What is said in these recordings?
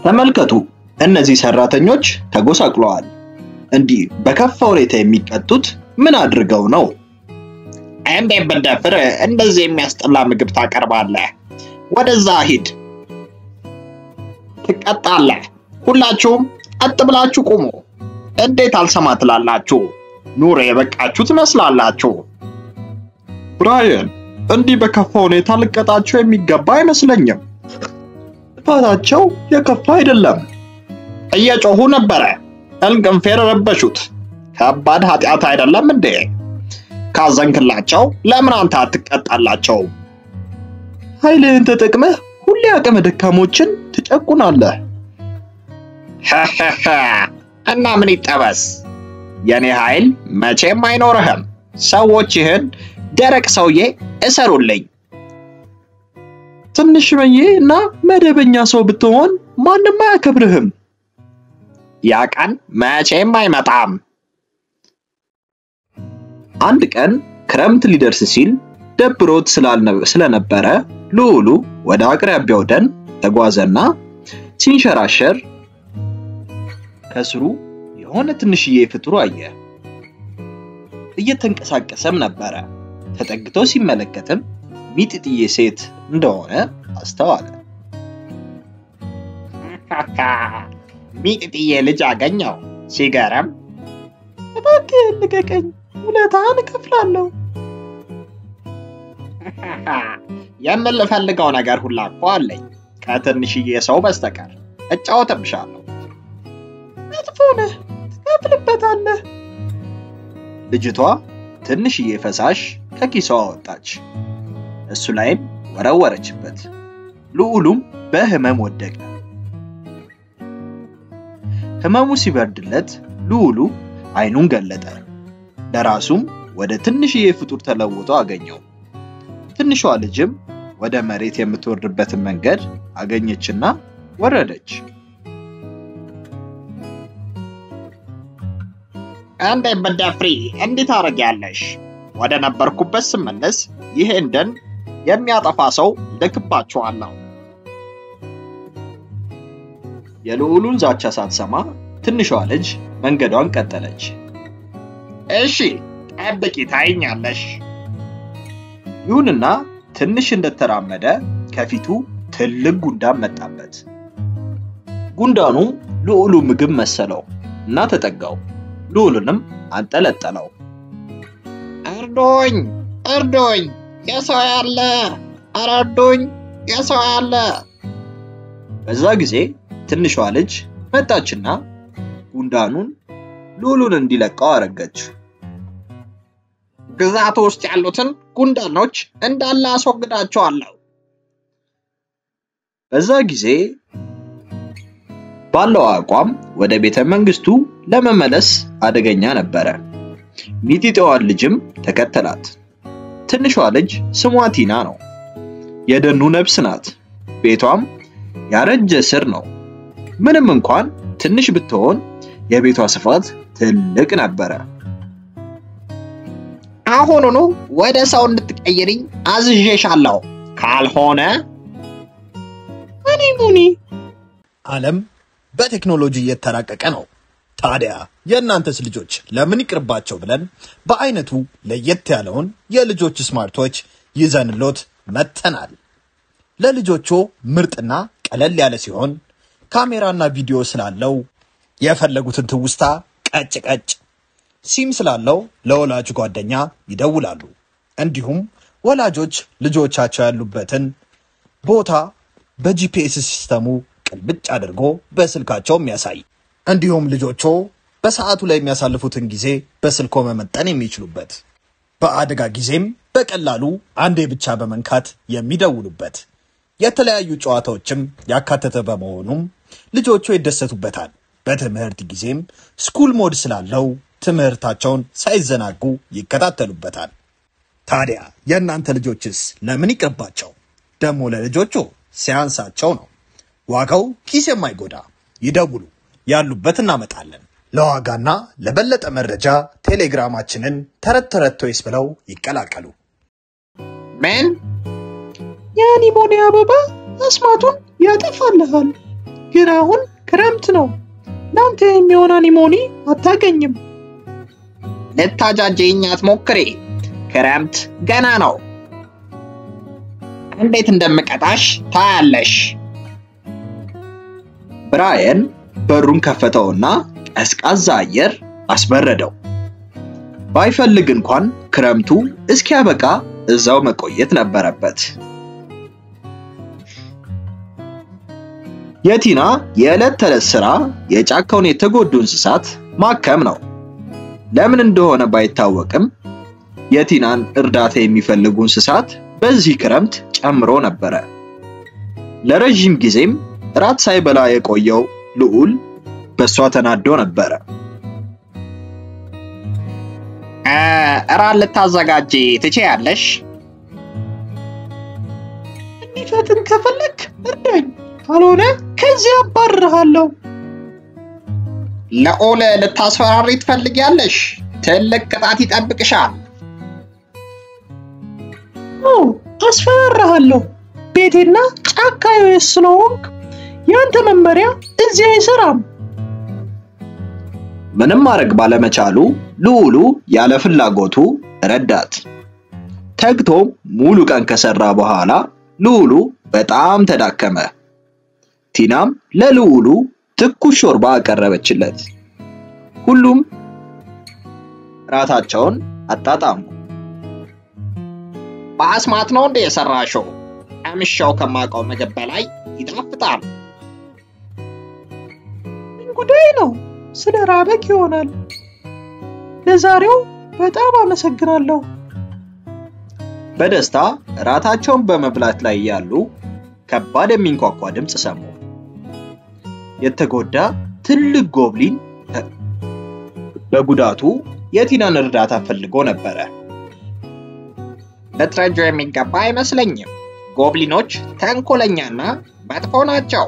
ተመልከቱ እነዚህ ሰራተኞች ተጎሳቅለዋል እንዲህ በከፋ ሁኔታ የሚቀጡት ምን አድርገው ነው እንዴ በደፍር እንደዚህ የሚያስጠላ ምግብ ታቀርባለህ ወደዛ ሂድ ትቀጣለህ ሁላችሁም አጥብላችሁ ቁሙ እንዴት አልሰማ ትላላችሁ ኑር የበቃችሁ ትመስላላችሁ ብራያን እንዲህ በከፋ ሁኔታ ልቀጣቸው የሚገባ አይመስለኝም ጥፋታቸው የከፋ አይደለም እየጮሁ ነበር እንቅንፌር ረበሹት ከባድ ኃጢአት አይደለም እንዴ ካዘንክላቸው ለምን አንተ አትቀጣላቸው ኃይልህን ተጠቅመህ ሁሌ አቅመ ደካሞችን ትጨቁናለህ እና ምን ይጠበስ የኔ ኃይል መቼም አይኖርህም ሰዎች ይህን ደረቅ ሰውዬ እሰሩልኝ ትንሽ በየና መደበኛ ሰው ብትሆን ማንንም አያከብርህም ያ ቀን መቼም አይመጣም አንድ ቀን ክረምት ሊደርስ ሲል ደብሮት ስለነበረ ሉሉ ወደ አቅራቢያው ደን ተጓዘና ሲንሸራሸር ከስሩ የሆነ ትንሽዬ ፍጡር አየ እየተንቀሳቀሰም ነበር ተጠግቶ ሲመለከትም ሚጥጥዬ ሴት እንደሆነ አስተዋለ ሚጥጥዬ ልጅ አገኘው ሲገርም እባክህ ልቀቀኝ ውለታህን እከፍላለሁ የምልፈልገው ነገር ሁላ እኮ አለኝ ከትንሽዬ ሰው በስተቀር እጫወትብሻለሁ መጥፎ ነህ ትከፍልበታለህ ልጅቷ ትንሽዬ ፈሳሽ ከኪሷ አወጣች እሱ ላይም ወረወረችበት ሉሉም በህመም ወደቀ ህመሙ ሲበርድለት ሉሉ አይኑን ገለጠ ለራሱም ወደ ትንሽዬ ፍጡር ተለውጦ አገኘው ትንሿ ልጅም ወደ መሬት የምትወርድበትን መንገድ አገኘችና ወረደች አንዴ በደፍሪ እንዴት አረጋለሽ ወደ ነበርኩበት ስመለስ ይሄ እንደን የሚያጠፋ ሰው ልክባችኋለሁ የሉሉን ዛቻ ሳትሰማ ትንሿ ልጅ መንገዷን ቀጠለች እሺ ጠብቂ ታይኛለሽ ይሁንና ትንሽ እንደተራመደ ከፊቱ ትልቅ ጉንዳን መጣበት ጉንዳኑ ሉሉ ምግብ መሰለው እና ተጠጋው ሉሉንም አንጠለጠለው እርዶኝ የሰው ያለ አራዶኝ የሰው ያለ በዛ ጊዜ ትንሿ ልጅ መጣችና ጉንዳኑን ሉሉን እንዲለቀው አረገች ግዛቱ ውስጥ ያሉትን ጉንዳኖች እንዳለ አስወግዳቸዋለሁ በዛ ጊዜ ባለው አቋም ወደ ቤተ መንግስቱ ለመመለስ አደገኛ ነበር ሚጢጢዋን ልጅም ተከተላት ትንሿ ልጅ ስሟ ቲና ነው የደኑ ነብስ ናት ቤቷም ያረጀ ስር ነው ምንም እንኳን ትንሽ ብትሆን የቤቷ ስፋት ትልቅ ነበር አሁኑኑ ወደ ሰው እንድትቀይሪኝ አዝዤሻለሁ ካልሆነ ሙኒ ዓለም በቴክኖሎጂ እየተራቀቀ ነው ታዲያ የእናንተስ ልጆች ለምን ይቅርባቸው ብለን በአይነቱ ለየት ያለውን የልጆች ስማርቶች ይዘንሎት መተናል ለልጆቹ ምርጥና ቀለል ያለ ሲሆን ካሜራና ቪዲዮ ስላለው የፈለጉትን ትውስታ ቀጭ ሲም ስላለው ለወላጅ ጓደኛ ይደውላሉ እንዲሁም ወላጆች ልጆቻቸው ያሉበትን ቦታ በጂፒኤስ ሲስተሙ ቅልብጭ አድርጎ በስልካቸው የሚያሳይ እንዲሁም ልጆቹ በሰዓቱ ላይ የሚያሳልፉትን ጊዜ በስልኮ መመጠን የሚችሉበት በአደጋ ጊዜም በቀላሉ አንዴ ብቻ በመንካት የሚደውሉበት የተለያዩ ጨዋታዎችም ያካተተ በመሆኑም ልጆቹ ይደሰቱበታል በትምህርት ጊዜም ስኩል ሞድ ስላለው ትምህርታቸውን ሳይዘናጉ ይከታተሉበታል ታዲያ የእናንተ ልጆችስ ለምን ይቅርባቸው? ደሞ ለልጆቹ ሲያንሳቸው ነው። ዋጋው ኪስ የማይጎዳ ይደውሉ፣ ያሉበት እናመጣለን። ለዋጋና ለበለጠ መረጃ ቴሌግራማችንን ተረት ተረት ቶይስ ብለው ይቀላቀሉ። ምን? የአኒሞኒ አበባ አስማቱን ያጠፋልሃል። ግን አሁን ክረምት ነው። ላንተ የሚሆን አኒሞኒ አታገኝም። ልታጃጅኝ አትሞክሪ። ክረምት ገና ነው። እንዴት እንደምቀጣሽ ታያለሽ። ብራየን በሩን ከፈተውና ቀዝቃዛ አየር አስበረደው። ባይፈልግ እንኳን ክረምቱ እስኪያበቃ እዛው መቆየት ነበረበት። የቲና የዕለት ተዕለት ስራ የጫካውን የተጎዱ እንስሳት ማከም ነው። ለምን እንደሆነ ባይታወቅም የቲናን እርዳታ የሚፈልጉ እንስሳት በዚህ ክረምት ጨምሮ ነበር። ለረጅም ጊዜም ራት ሳይበላ የቆየው ልዑል በሷ ተናዶ ነበር። ራት ልታዘጋጂ ትችያለሽ? እንዲፈጥን ከፈለክ እርዳኝ፣ ካልሆነ ከዚህ አባርሃለሁ። ልዑል ልታስፈራሪ ትፈልጊያለሽ? ትልቅ ቅጣት ይጠብቅሻል። አስፈራራለሁ። ቤቴና ጫካዬ ስለሆንክ ያንተ መመሪያ እዚህ አይሰራም። ምንም ማድረግ ባለመቻሉ ልዑሉ ያለ ፍላጎቱ ረዳት። ተግቶ ሙሉ ቀን ከሰራ በኋላ ልዑሉ በጣም ተዳከመ። ቲናም ለልዑሉ ትኩስ ሾርባ አቀረበችለት። ሁሉም ራታቸውን አጣጣሙ። በአስማት ነው እንደ የሰራሽው? አምሻው ከማውቀው ምግብ በላይ ይጣፍጣል። ጉዳይ ነው። ስለ ራበክ ይሆናል። ለዛሬው በጣም አመሰግናለሁ። በደስታ ራታቸውን በመብላት ላይ ያሉ ከባድ የሚንኳኳ ድምጽ ሰሙ። የተጎዳ ትልቅ ጎብሊን በጉዳቱ የቲናን እርዳታ ፈልጎ ነበር። ለትረጆ የሚገባ አይመስለኝም። ጎብሊኖች ተንኮለኛና መጥፎ ናቸው።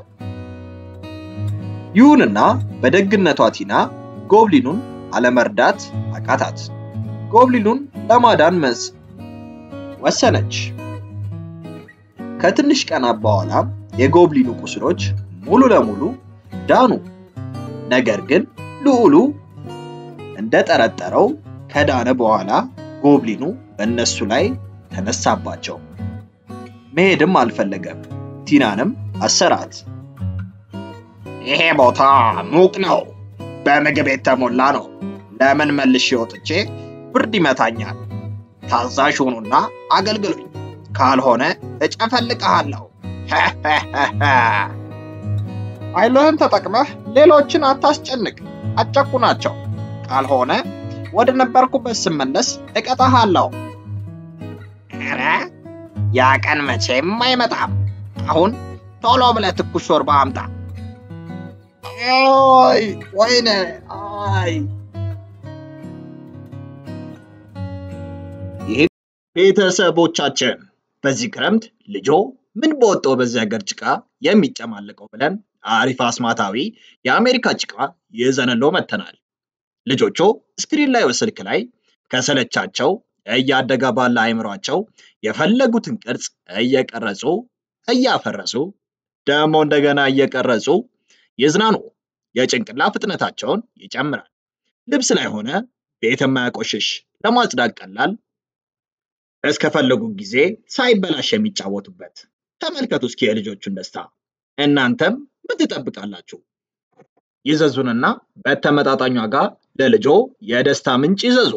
ይሁንና በደግነቷ ቲና ጎብሊኑን አለመርዳት አቃታት። ጎብሊኑን ለማዳን ወሰነች። ከትንሽ ቀናት በኋላ የጎብሊኑ ቁስሎች ሙሉ ለሙሉ ዳኑ። ነገር ግን ልዑሉ እንደጠረጠረው ከዳነ በኋላ ጎብሊኑ በእነሱ ላይ ተነሳባቸው። መሄድም አልፈለገም። ቲናንም አሰራት። ይሄ ቦታ ሙቅ ነው፣ በምግብ የተሞላ ነው። ለምን መልሼ ወጥቼ ብርድ ይመታኛል? ታዛዥ ሁኑና አገልግሉኝ፣ ካልሆነ እጨፈልቅሃለሁ። ኃይልህን ተጠቅመህ ሌሎችን አታስጨንቅ፣ አጨቁናቸው። ካልሆነ ወደ ነበርኩበት ስመለስ እቀጣሃለሁ። ኧረ ያ ቀን መቼም አይመጣም። አሁን ቶሎ ብለህ ትኩስ ሾርባ አምጣ። አይ ወይኔ አይ። ይሄ ቤተሰቦቻችን በዚህ ክረምት ልጆ ምን በወጣው በዚህ ሀገር ጭቃ የሚጨማለቀው ብለን አሪፍ አስማታዊ የአሜሪካ ጭቃ ይዘንሎ መተናል። ልጆቹ ስክሪን ላይ ወስልክ ላይ ከሰለቻቸው እያደገ ባለ አይምሯቸው የፈለጉትን ቅርጽ እየቀረጹ እያፈረሱ ደሞ እንደገና እየቀረጹ ይዝናኑ። የጭንቅላ ፍጥነታቸውን ይጨምራል። ልብስ ላይ ሆነ ቤት የማያቆሽሽ ለማጽዳት ቀላል እስከፈለጉ ጊዜ ሳይበላሽ የሚጫወቱበት። ተመልከቱ እስኪ የልጆቹን ደስታ። እናንተም ምን ትጠብቃላችሁ? ይዘዙንና በተመጣጣኝ ዋጋ ለልጆ የደስታ ምንጭ ይዘዙ።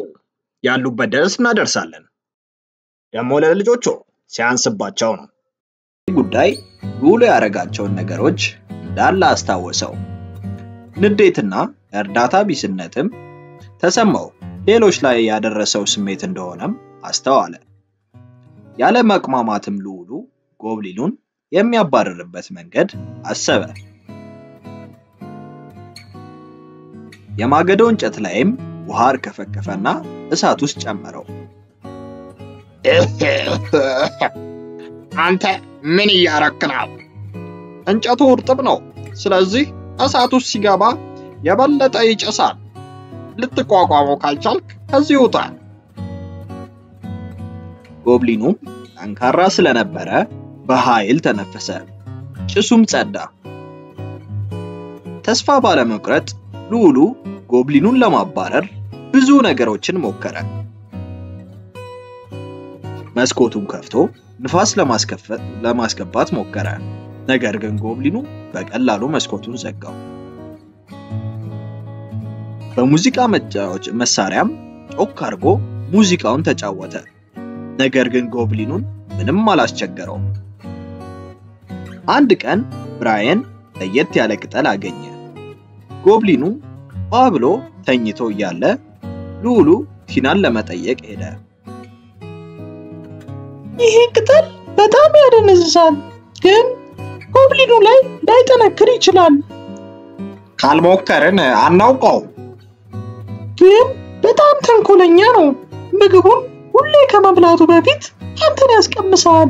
ያሉበት ድረስ እናደርሳለን። ደሞ ለልጆቹ ሲያንስባቸው ነው። ጉዳይ ልዑሉ ያረጋቸውን ነገሮች እንዳለ አስታወሰው። ንዴትና እርዳታ ቢስነትም ተሰማው። ሌሎች ላይ ያደረሰው ስሜት እንደሆነም አስተዋለ። ያለ መቅማማትም ልዑሉ ጎብሊኑን የሚያባርርበት መንገድ አሰበ። የማገዶ እንጨት ላይም ውሃ አርከፈከፈና እሳት ውስጥ ጨመረው። አንተ ምን እያረክ ነው? እንጨቱ እርጥብ ነው። ስለዚህ እሳቱ ሲገባ የበለጠ ይጨሳል። ልትቋቋመው ካልቻልክ ከዚህ ውጣ። ጎብሊኑ ጠንካራ ስለነበረ በኃይል ተነፈሰ። ጭሱም ጸዳ። ተስፋ ባለመቁረጥ ሉሉ ጎብሊኑን ለማባረር ብዙ ነገሮችን ሞከረ። መስኮቱን ከፍቶ ንፋስ ለማስገባት ሞከረ። ነገር ግን ጎብሊኑ በቀላሉ መስኮቱን ዘጋው። በሙዚቃ መሳሪያም ጮክ አድርጎ ሙዚቃውን ተጫወተ። ነገር ግን ጎብሊኑን ምንም አላስቸገረውም። አንድ ቀን ብራየን ለየት ያለ ቅጠል አገኘ። ጎብሊኑ ብሎ ተኝቶ እያለ ሉሉ ቲናን ለመጠየቅ ሄደ። ይሄ ቅጠል በጣም ያደነዝዛል፣ ግን ጎብሊኑ ላይ ላይጠነክር ይችላል። ካልሞከርን አናውቀው። ግን በጣም ተንኮለኛ ነው። ምግቡን ሁሌ ከመብላቱ በፊት አንተን ያስቀምሳል።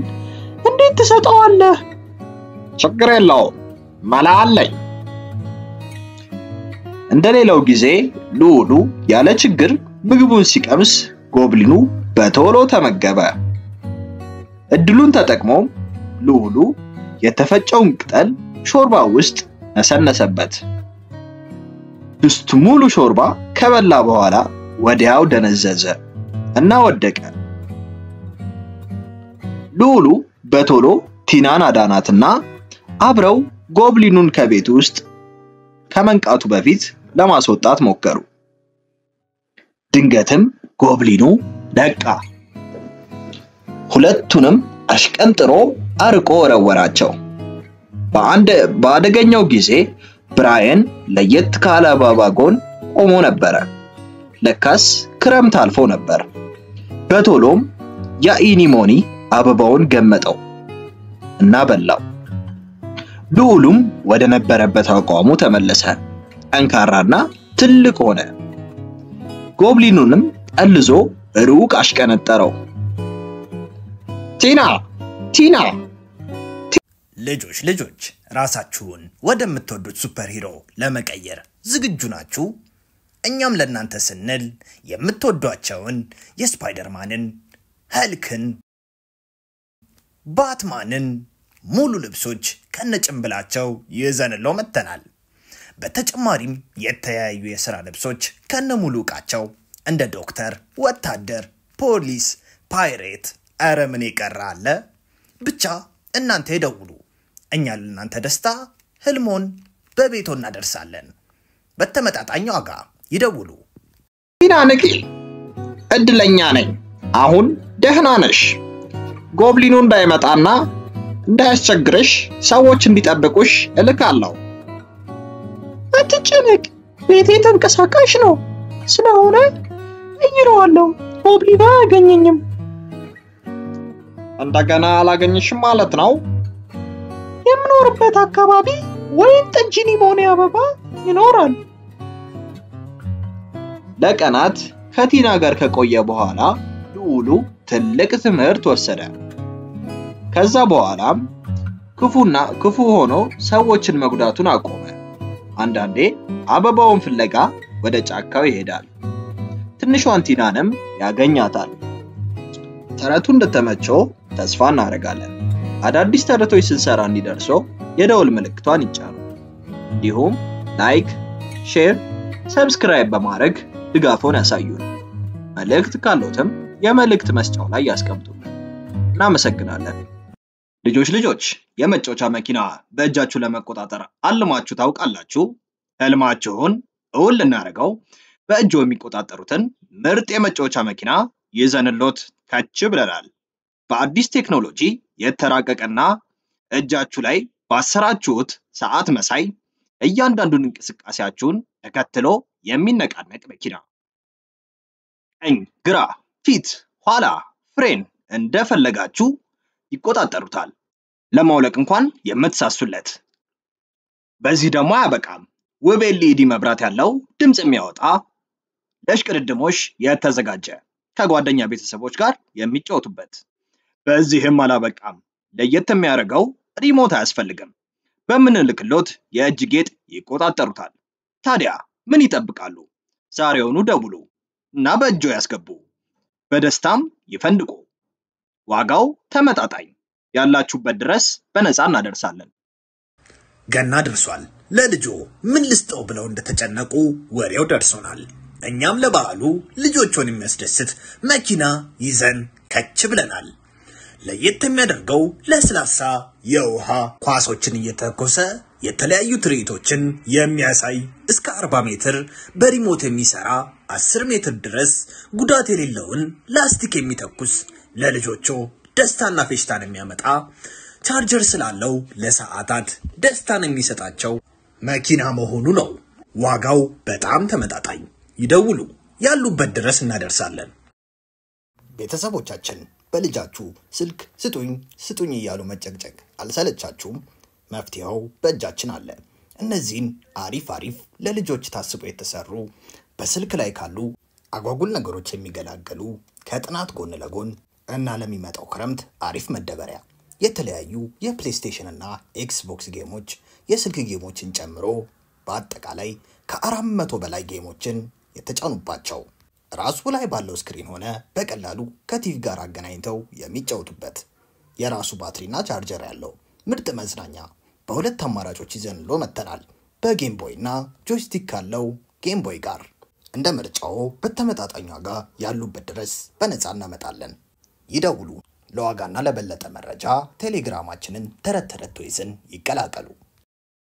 እንዴት ትሰጠዋለህ? ችግር የለውም፣ መላ አለኝ። እንደሌላው ጊዜ ሉሉ ያለ ችግር ምግቡን ሲቀምስ ጎብሊኑ በቶሎ ተመገበ። እድሉን ተጠቅሞ ሉሉ የተፈጨውን ቅጠል ሾርባ ውስጥ ነሰነሰበት። ድስቱ ሙሉ ሾርባ ከበላ በኋላ ወዲያው ደነዘዘ እና ወደቀ። ሉሉ በቶሎ ቲናን አዳናትና አብረው ጎብሊኑን ከቤት ውስጥ ከመንቃቱ በፊት ለማስወጣት ሞከሩ። ድንገትም ጎብሊኑ ነቃ። ሁለቱንም አሽቀንጥሮ አርቆ ወረወራቸው። በአደገኛው ጊዜ ብራየን ለየት ካለ አበባ ጎን ቆሞ ነበር። ለካስ ክረምት አልፎ ነበር። በቶሎም የኢኒሞኒ አበባውን ገመጠው እና በላው። ሉሉም ወደ ነበረበት አቋሙ ተመለሰ። ጠንካራና ትልቅ ሆነ። ጎብሊኑንም ጠልዞ ሩቅ አሽቀነጠረው። ቲና ልጆች ራሳችሁን ወደምትወዱት ሱፐር ሂሮ ለመቀየር ዝግጁ ናችሁ? እኛም ለእናንተ ስንል የምትወዷቸውን የስፓይደርማንን፣ ሀልክን፣ ባትማንን ሙሉ ልብሶች ከነጭንብላቸው ይዘንለው መተናል። በተጨማሪም የተለያዩ የሥራ ልብሶች ከነሙሉ ዕቃቸው እንደ ዶክተር፣ ወታደር፣ ፖሊስ፣ ፓይሬት፣ አረ ምን ይቀር አለ። ብቻ እናንተ ይደውሉ። እኛ ለእናንተ ደስታ ህልሞን በቤቶ እናደርሳለን። በተመጣጣኝ ዋጋ ይደውሉ። ቲና ንቂ፣ እድለኛ ነኝ። አሁን ደህና ነሽ። ጎብሊኑ እንዳይመጣና እንዳያስቸግርሽ ሰዎች እንዲጠብቁሽ እልካለሁ። አትጨነቅ፣ ቤቴ ተንቀሳቃሽ ነው። ስለሆነ እይረዋለሁ። ጎብሊኑ አያገኘኝም። እንደገና አላገኝሽም ማለት ነው? የምኖርበት አካባቢ ወይን ጠጅ ኢኒሞኒ አበባ ይኖራል። ለቀናት ከቲና ጋር ከቆየ በኋላ ሉሉ ትልቅ ትምህርት ወሰደ። ከዛ በኋላም ክፉ ሆኖ ሰዎችን መጉዳቱን አቆመ። አንዳንዴ አበባውን ፍለጋ ወደ ጫካው ይሄዳል። ትንሿን ቲናንም ያገኛታል። ተረቱ እንደተመቸው ተስፋ እናደርጋለን። አዳዲስ ተረቶች ስንሰራ እንዲደርሶ የደውል ምልክቷን ይጫኑ። እንዲሁም ላይክ፣ ሼር፣ ሰብስክራይብ በማድረግ ድጋፎን ያሳዩን። መልእክት ካለዎትም የመልእክት መስጫው ላይ ያስቀምጡልን። እናመሰግናለን። ልጆች የመጫወቻ መኪና በእጃችሁ ለመቆጣጠር አልማችሁ ታውቃላችሁ? ህልማችሁን እውን ልናደርገው በእጆ የሚቆጣጠሩትን ምርጥ የመጫወቻ መኪና ይዘንሎት ከች ብለናል። በአዲስ ቴክኖሎጂ የተራቀቀና እጃችሁ ላይ ባሰራችሁት ሰዓት መሳይ እያንዳንዱን እንቅስቃሴያችሁን ተከትሎ የሚነቃነቅ መኪና። ቀኝ፣ ግራ፣ ፊት፣ ኋላ፣ ፍሬን እንደፈለጋችሁ ይቆጣጠሩታል። ለማውለቅ እንኳን የምትሳሱለት። በዚህ ደግሞ አያበቃም። ውብ ኤልኢዲ መብራት ያለው ድምጽ የሚያወጣ ለሽቅድድሞሽ የተዘጋጀ ከጓደኛ ቤተሰቦች ጋር የሚጫወቱበት። በዚህም አላበቃም። ለየት የሚያደርገው ሪሞት አያስፈልግም። በምንልክሎት የእጅ ጌጥ ይቆጣጠሩታል። ታዲያ ምን ይጠብቃሉ? ዛሬውኑ ደውሉ እና በእጆ ያስገቡ። በደስታም ይፈንድቁ። ዋጋው ተመጣጣኝ፣ ያላችሁበት ድረስ በነፃ እናደርሳለን። ገና ደርሷል። ለልጆ ምን ልስጠው ብለው እንደተጨነቁ ወሬው ደርሶናል። እኛም ለበዓሉ ልጆቹን የሚያስደስት መኪና ይዘን ከች ብለናል። ለየት የሚያደርገው ለስላሳ የውሃ ኳሶችን እየተኮሰ የተለያዩ ትርኢቶችን የሚያሳይ እስከ 40 ሜትር በሪሞት የሚሰራ 10 ሜትር ድረስ ጉዳት የሌለውን ላስቲክ የሚተኩስ ለልጆቹ ደስታና ፌሽታን የሚያመጣ ቻርጀር ስላለው ለሰዓታት ደስታን የሚሰጣቸው መኪና መሆኑ ነው። ዋጋው በጣም ተመጣጣኝ። ይደውሉ፣ ያሉበት ድረስ እናደርሳለን። ቤተሰቦቻችን በልጃችሁ ስልክ ስጡኝ እያሉ መጨቅጨቅ አልሰለቻችሁም? መፍትሄው በእጃችን አለ። እነዚህን አሪፍ ለልጆች ታስቦ የተሰሩ በስልክ ላይ ካሉ አጓጉል ነገሮች የሚገላገሉ ከጥናት ጎን ለጎን እና ለሚመጣው ክረምት አሪፍ መደበሪያ የተለያዩ የፕሌይስቴሽን እና ኤክስቦክስ ጌሞች የስልክ ጌሞችን ጨምሮ በአጠቃላይ ከ400 በላይ ጌሞችን የተጫኑባቸው ራሱ ላይ ባለው ስክሪን ሆነ በቀላሉ ከቲቪ ጋር አገናኝተው የሚጫወቱበት የራሱ ባትሪና ቻርጀር ያለው ምርጥ መዝናኛ በሁለት አማራጮች ይዘንሎ መተናል። በጌም ቦይ እና ጆይስቲክ ካለው ጌም ቦይ ጋር እንደ ምርጫው በተመጣጣኝ ዋጋ ያሉበት ድረስ በነፃ እናመጣለን። ይደውሉ። ለዋጋና ለበለጠ መረጃ ቴሌግራማችንን ተረት ቶይዝን ይቀላቀሉ።